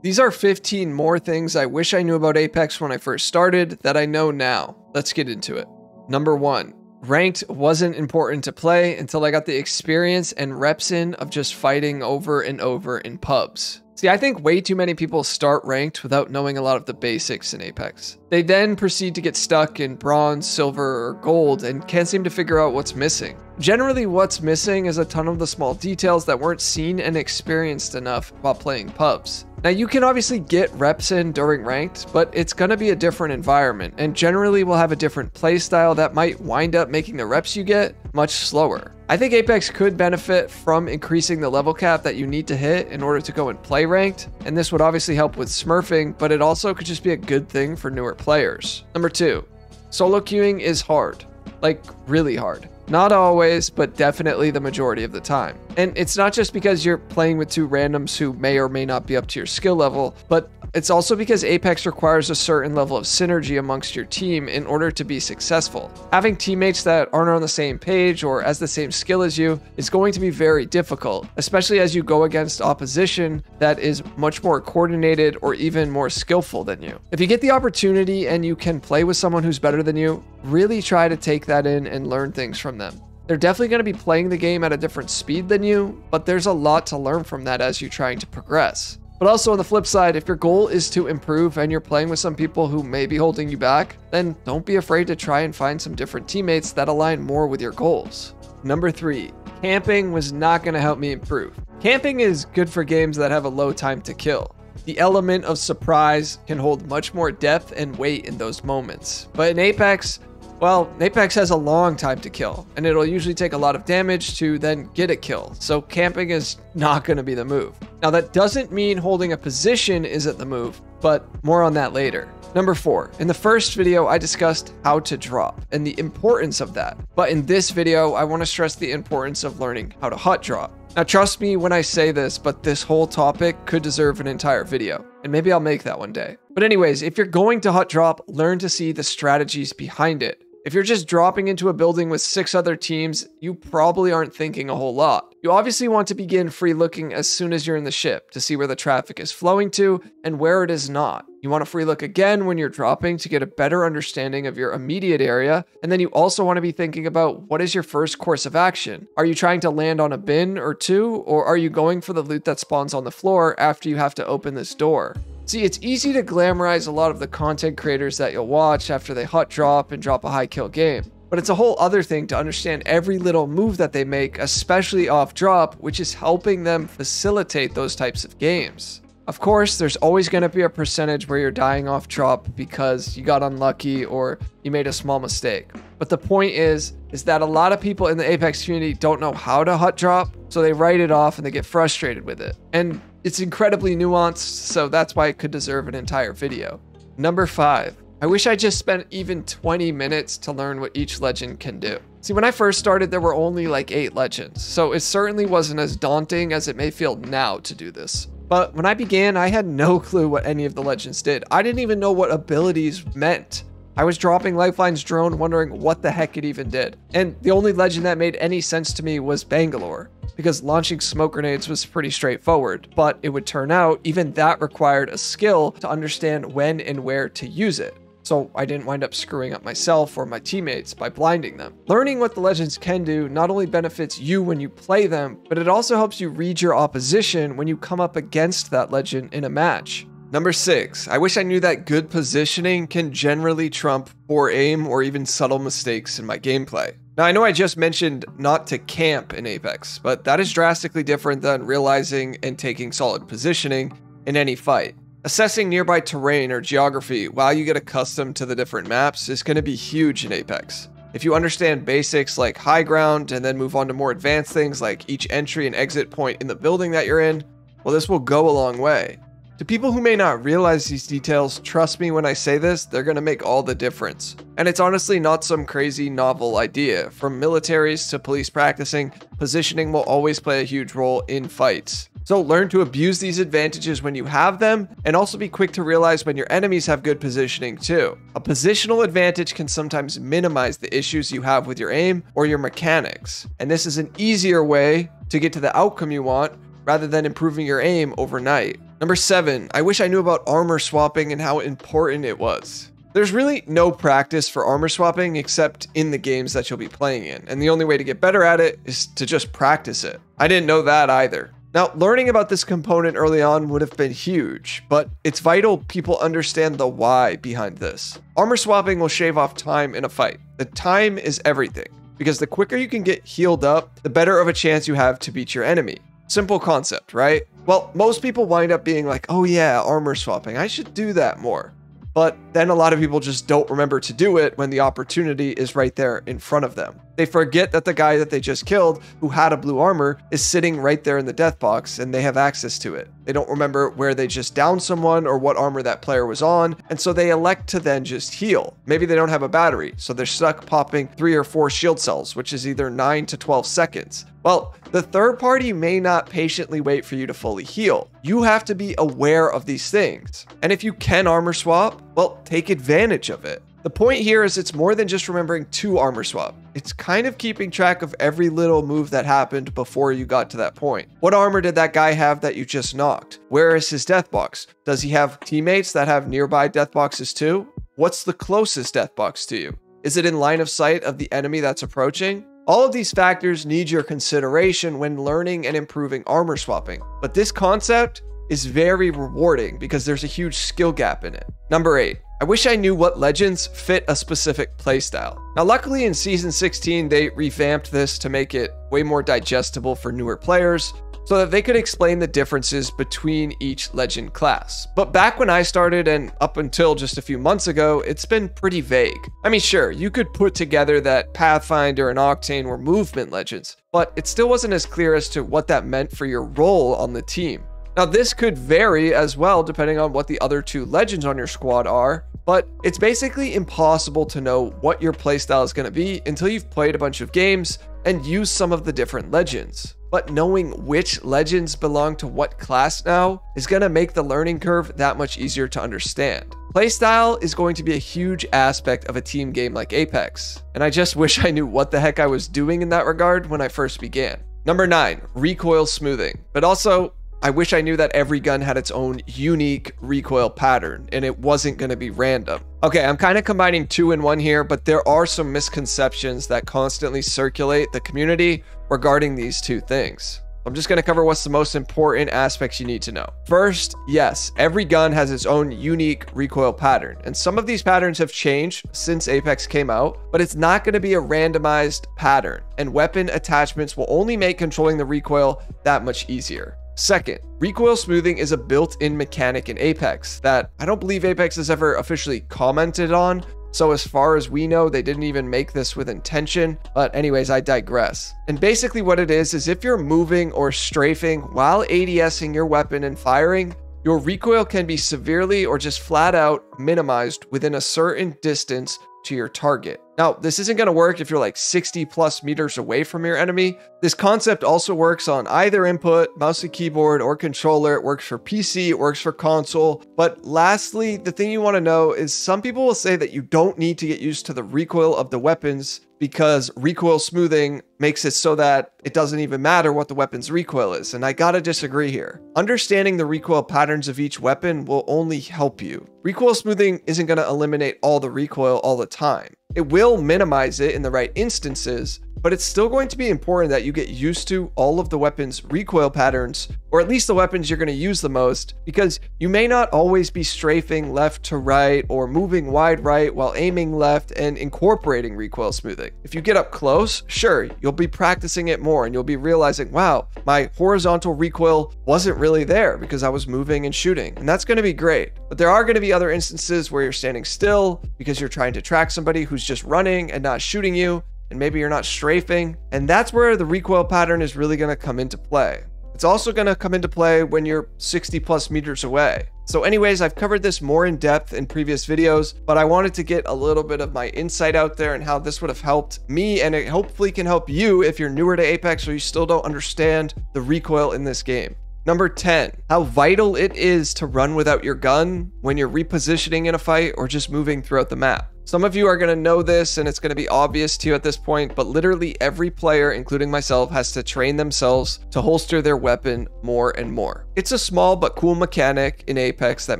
These are 15 more things I wish I knew about Apex when I first started that I know now. Let's get into it. Number 1. Ranked wasn't important to play until I got the experience and reps in of just fighting over and over in pubs. See, I think way too many people start ranked without knowing a lot of the basics in Apex. They then proceed to get stuck in bronze, silver, or gold and can't seem to figure out what's missing. Generally, what's missing is a ton of the small details that weren't seen and experienced enough while playing pubs. Now, you can obviously get reps in during ranked, but it's going to be a different environment and generally will have a different playstyle that might wind up making the reps you get much slower. I think Apex could benefit from increasing the level cap that you need to hit in order to go and play ranked, and this would obviously help with smurfing, but it also could just be a good thing for newer players. Number 2, solo queuing is hard, like really hard. Not always, but definitely the majority of the time. And it's not just because you're playing with two randoms who may or may not be up to your skill level, but it's also because Apex requires a certain level of synergy amongst your team in order to be successful. Having teammates that aren't on the same page or as the same skill as you is going to be very difficult, especially as you go against opposition that is much more coordinated or even more skillful than you. If you get the opportunity and you can play with someone who's better than you, really try to take that in and learn things from them. They're definitely going to be playing the game at a different speed than you, but there's a lot to learn from that as you're trying to progress. But also on the flip side, if your goal is to improve and you're playing with some people who may be holding you back, then don't be afraid to try and find some different teammates that align more with your goals. Number 3, camping was not going to help me improve. Camping is good for games that have a low time to kill. The element of surprise can hold much more depth and weight in those moments. But in Apex, well, Apex has a long time to kill, and it'll usually take a lot of damage to then get a kill, so camping is not going to be the move. Now, that doesn't mean holding a position isn't the move, but more on that later. Number 4, in the first video, I discussed how to drop and the importance of that. But in this video, I want to stress the importance of learning how to hot drop. Now, trust me when I say this, but this whole topic could deserve an entire video, and maybe I'll make that one day. But anyways, if you're going to hot drop, learn to see the strategies behind it. If you're just dropping into a building with 6 other teams, you probably aren't thinking a whole lot. You obviously want to begin free looking as soon as you're in the ship to see where the traffic is flowing to and where it is not. You want to free look again when you're dropping to get a better understanding of your immediate area. And then you also want to be thinking about what is your first course of action. Are you trying to land on a bin or 2, or are you going for the loot that spawns on the floor after you have to open this door? See, it's easy to glamorize a lot of the content creators that you'll watch after they hot drop and drop a high kill game. But it's a whole other thing to understand every little move that they make, especially off drop, which is helping them facilitate those types of games. Of course, there's always going to be a percentage where you're dying off drop because you got unlucky or you made a small mistake. But the point is that a lot of people in the Apex community don't know how to hot drop, so they write it off and they get frustrated with it. And it's incredibly nuanced, so that's why it could deserve an entire video. Number 5, I wish I just spent even 20 minutes to learn what each legend can do. See, when I first started, there were only like 8 legends, so it certainly wasn't as daunting as it may feel now to do this. But when I began, I had no clue what any of the legends did. I didn't even know what abilities meant. I was dropping Lifeline's drone wondering what the heck it even did. And the only legend that made any sense to me was Bangalore, because launching smoke grenades was pretty straightforward, but it would turn out even that required a skill to understand when and where to use it. So I didn't wind up screwing up myself or my teammates by blinding them. Learning what the legends can do not only benefits you when you play them, but it also helps you read your opposition when you come up against that legend in a match. Number 6, I wish I knew that good positioning can generally trump poor aim or even subtle mistakes in my gameplay. Now, I know I just mentioned not to camp in Apex, but that is drastically different than realizing and taking solid positioning in any fight. Assessing nearby terrain or geography while you get accustomed to the different maps is going to be huge in Apex. If you understand basics like high ground and then move on to more advanced things like each entry and exit point in the building that you're in, well, this will go a long way. To people who may not realize these details, trust me when I say this, they're going to make all the difference. And it's honestly not some crazy novel idea. From militaries to police practicing, positioning will always play a huge role in fights. So learn to abuse these advantages when you have them, and also be quick to realize when your enemies have good positioning too. A positional advantage can sometimes minimize the issues you have with your aim or your mechanics. And this is an easier way to get to the outcome you want rather than improving your aim overnight. Number 7, I wish I knew about armor swapping and how important it was. There's really no practice for armor swapping except in the games that you'll be playing in, and the only way to get better at it is to just practice it. I didn't know that either. Now, learning about this component early on would have been huge, but it's vital people understand the why behind this. Armor swapping will shave off time in a fight. The time is everything, because the quicker you can get healed up, the better of a chance you have to beat your enemy. Simple concept, right? Well, most people wind up being like, oh yeah, armor swapping, I should do that more. But then a lot of people just don't remember to do it when the opportunity is right there in front of them. They forget that the guy that they just killed, who had a blue armor, is sitting right there in the death box and they have access to it. They don't remember where they just downed someone or what armor that player was on, and so they elect to then just heal. Maybe they don't have a battery, so they're stuck popping 3 or 4 shield cells, which is either 9 to 12 seconds. Well, the third party may not patiently wait for you to fully heal. You have to be aware of these things. And if you can armor swap, well, take advantage of it. The point here is it's more than just remembering to armor swap. It's kind of keeping track of every little move that happened before you got to that point. What armor did that guy have that you just knocked? Where is his death box? Does he have teammates that have nearby death boxes too? What's the closest death box to you? Is it in line of sight of the enemy that's approaching? All of these factors need your consideration when learning and improving armor swapping. But this concept is very rewarding because there's a huge skill gap in it. Number 8. I wish I knew what legends fit a specific playstyle. Now, luckily in Season 16, they revamped this to make it way more digestible for newer players so that they could explain the differences between each legend class. But back when I started and up until just a few months ago, it's been pretty vague. I mean, sure, you could put together that Pathfinder and Octane were movement legends, but it still wasn't as clear as to what that meant for your role on the team. Now, this could vary as well depending on what the other 2 legends on your squad are, but it's basically impossible to know what your playstyle is going to be until you've played a bunch of games and used some of the different legends. But knowing which legends belong to what class now is going to make the learning curve that much easier to understand. Playstyle is going to be a huge aspect of a team game like Apex, and I just wish I knew what the heck I was doing in that regard when I first began. Number 9, recoil smoothing. But also, I wish I knew that every gun had its own unique recoil pattern and it wasn't going to be random. Okay, I'm kind of combining 2 in 1 here, but there are some misconceptions that constantly circulate the community regarding these 2 things. I'm just going to cover what's the most important aspects you need to know. First, yes, every gun has its own unique recoil pattern, and some of these patterns have changed since Apex came out, but it's not going to be a randomized pattern, and weapon attachments will only make controlling the recoil that much easier. Second, recoil smoothing is a built-in mechanic in Apex that I don't believe Apex has ever officially commented on, so as far as we know, they didn't even make this with intention, but anyways, I digress. And basically what it is if you're moving or strafing while ADSing your weapon and firing, your recoil can be severely or just flat out minimized within a certain distance to your target. Now, this isn't going to work if you're like 60 plus meters away from your enemy. This concept also works on either input, mouse and keyboard, or controller. It works for PC, it works for console. But lastly, the thing you want to know is some people will say that you don't need to get used to the recoil of the weapons because recoil smoothing makes it so that it doesn't even matter what the weapon's recoil is. And I gotta disagree here. Understanding the recoil patterns of each weapon will only help you. Recoil smoothing isn't gonna eliminate all the recoil all the time. It will minimize it in the right instances, but it's still going to be important that you get used to all of the weapon's recoil patterns, or at least the weapons you're going to use the most, because you may not always be strafing left to right or moving wide right while aiming left and incorporating recoil smoothing. If you get up close, sure, you'll be practicing it more and you'll be realizing, wow, my horizontal recoil wasn't really there because I was moving and shooting, and that's going to be great. But there are going to be other instances where you're standing still because you're trying to track somebody who's just running and not shooting you, and maybe you're not strafing, and that's where the recoil pattern is really going to come into play. It's also going to come into play when you're 60 plus meters away. So anyways, I've covered this more in depth in previous videos, but I wanted to get a little bit of my insight out there and how this would have helped me, and it hopefully can help you if you're newer to Apex or you still don't understand the recoil in this game. Number 10, how vital it is to run without your gun when you're repositioning in a fight or just moving throughout the map. Some of you are going to know this and it's going to be obvious to you at this point, but literally every player, including myself, has to train themselves to holster their weapon more and more. It's a small but cool mechanic in Apex that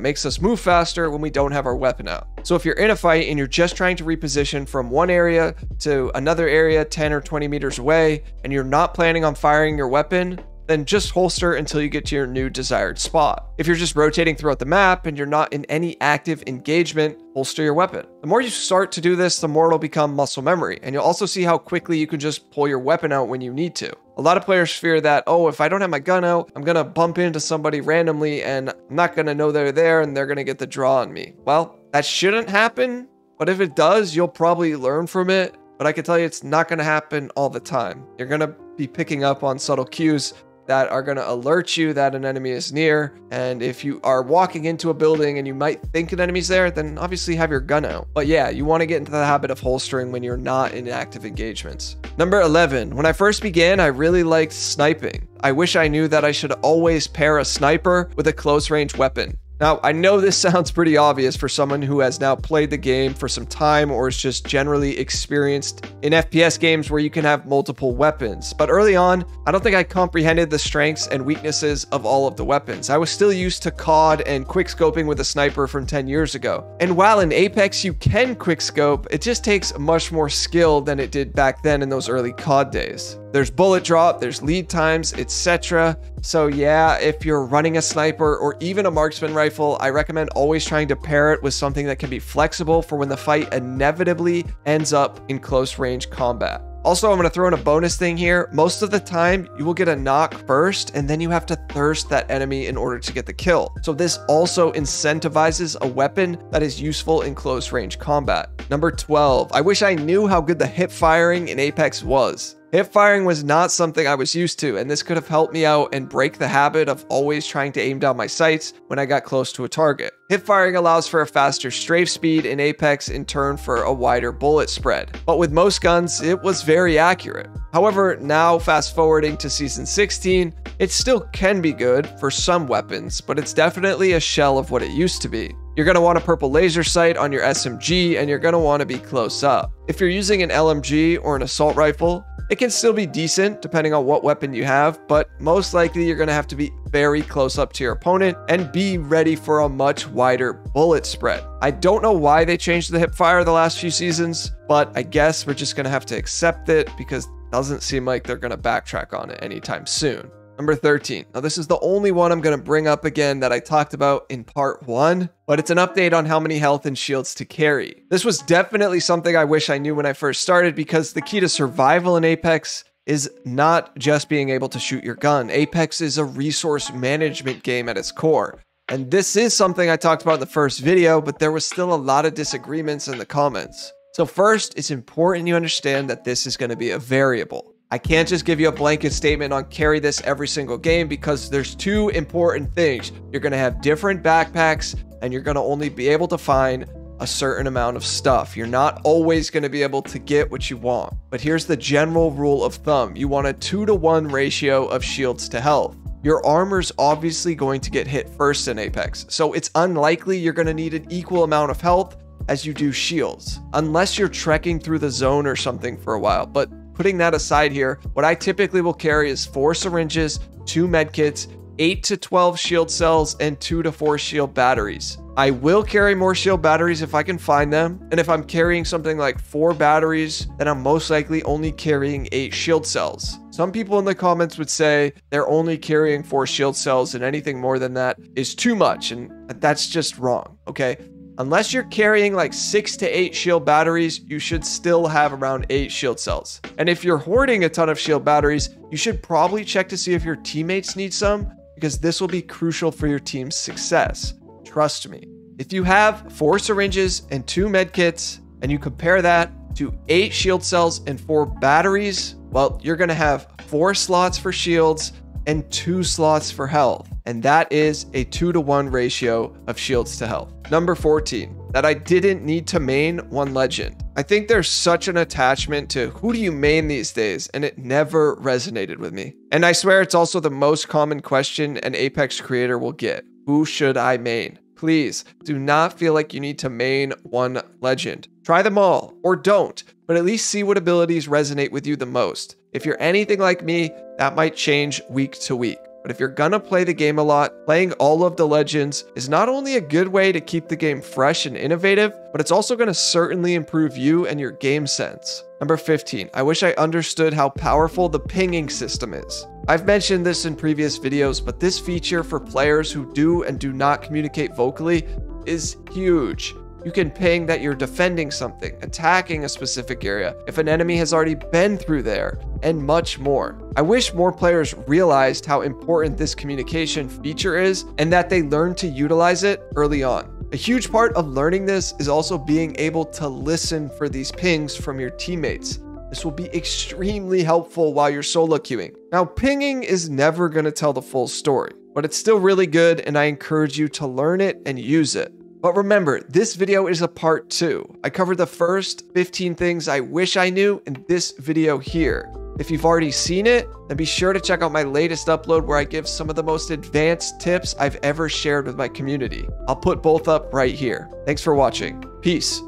makes us move faster when we don't have our weapon out. So if you're in a fight and you're just trying to reposition from one area to another area 10 or 20 meters away, and you're not planning on firing your weapon, then just holster until you get to your new desired spot. If you're just rotating throughout the map and you're not in any active engagement, holster your weapon. The more you start to do this, the more it'll become muscle memory, and you'll also see how quickly you can just pull your weapon out when you need to. A lot of players fear that, oh, if I don't have my gun out, I'm gonna bump into somebody randomly and I'm not gonna know they're there and they're gonna get the draw on me. Well, that shouldn't happen, but if it does, you'll probably learn from it. But I can tell you it's not gonna happen all the time. You're gonna be picking up on subtle cues that are going to alert you that an enemy is near. And if you are walking into a building and you might think an enemy's there, then obviously have your gun out. But yeah, you want to get into the habit of holstering when you're not in active engagements. Number 11, when I first began, I really liked sniping. I wish I knew that I should always pair a sniper with a close range weapon. Now, I know this sounds pretty obvious for someone who has now played the game for some time or is just generally experienced in FPS games where you can have multiple weapons. But early on, I don't think I comprehended the strengths and weaknesses of all of the weapons. I was still used to COD and quickscoping with a sniper from 10 years ago. And while in Apex you can quickscope, it just takes much more skill than it did back then in those early COD days. There's bullet drop, there's lead times, etc. So yeah, if you're running a sniper or even a marksman rifle, I recommend always trying to pair it with something that can be flexible for when the fight inevitably ends up in close range combat. Also, I'm going to throw in a bonus thing here. Most of the time, you will get a knock first, and then you have to thirst that enemy in order to get the kill. So this also incentivizes a weapon that is useful in close range combat. Number 12, I wish I knew how good the hip firing in Apex was. Hip firing was not something I was used to, and this could have helped me out and break the habit of always trying to aim down my sights when I got close to a target. Hip firing allows for a faster strafe speed in Apex in turn for a wider bullet spread, but with most guns, it was very accurate. However, now fast forwarding to Season 16, it still can be good for some weapons, but it's definitely a shell of what it used to be. You're going to want a purple laser sight on your SMG, and you're going to want to be close up. If you're using an LMG or an assault rifle, it can still be decent depending on what weapon you have, but most likely you're going to have to be very close up to your opponent and be ready for a much wider bullet spread. I don't know why they changed the hip fire the last few seasons, but I guess we're just going to have to accept it because it doesn't seem like they're going to backtrack on it anytime soon. Number 13. Now this is the only one I'm going to bring up again that I talked about in part 1, but it's an update on how many health and shields to carry. This was definitely something I wish I knew when I first started because the key to survival in Apex is not just being able to shoot your gun. Apex is a resource management game at its core. And this is something I talked about in the first video, but there was still a lot of disagreements in the comments. So first, it's important you understand that this is going to be a variable. I can't just give you a blanket statement on carry this every single game because there's two important things. You're going to have different backpacks and you're going to only be able to find a certain amount of stuff. You're not always going to be able to get what you want. But here's the general rule of thumb. You want a 2-to-1 ratio of shields to health. Your armor's obviously going to get hit first in Apex, so it's unlikely you're going to need an equal amount of health as you do shields, unless you're trekking through the zone or something for a while. But putting that aside here, what I typically will carry is 4 syringes, 2 medkits, 8 to 12 shield cells, and 2 to 4 shield batteries. I will carry more shield batteries if I can find them, and if I'm carrying something like 4 batteries, then I'm most likely only carrying 8 shield cells. Some people in the comments would say they're only carrying 4 shield cells and anything more than that is too much, and that's just wrong, okay? Unless you're carrying like 6 to 8 shield batteries, you should still have around 8 shield cells. And if you're hoarding a ton of shield batteries, you should probably check to see if your teammates need some, because this will be crucial for your team's success. Trust me. If you have 4 syringes and 2 medkits, and you compare that to 8 shield cells and 4 batteries, well, you're going to have 4 slots for shields and 2 slots for health. And that is a 2-to-1 ratio of shields to health. Number 14, that I didn't need to main one legend. I think there's such an attachment to who do you main these days, and it never resonated with me. And I swear it's also the most common question an Apex creator will get. Who should I main? please do not feel like you need to main one legend. Try them all, or don't, but at least see what abilities resonate with you the most. If you're anything like me, that might change week to week. But if you're gonna play the game a lot, playing all of the legends is not only a good way to keep the game fresh and innovative, but it's also gonna certainly improve you and your game sense. Number 15, I wish I understood how powerful the pinging system is. I've mentioned this in previous videos, but this feature for players who do and do not communicate vocally is huge. You can ping that you're defending something, attacking a specific area, if an enemy has already been through there, and much more. I wish more players realized how important this communication feature is and that they learn to utilize it early on. A huge part of learning this is also being able to listen for these pings from your teammates. This will be extremely helpful while you're solo queuing. Now, pinging is never going to tell the full story, but it's still really good, and I encourage you to learn it and use it. But remember, this video is a part 2. I covered the first 15 things I wish I knew in this video here. If you've already seen it, then be sure to check out my latest upload where I give some of the most advanced tips I've ever shared with my community. I'll put both up right here. Thanks for watching. Peace.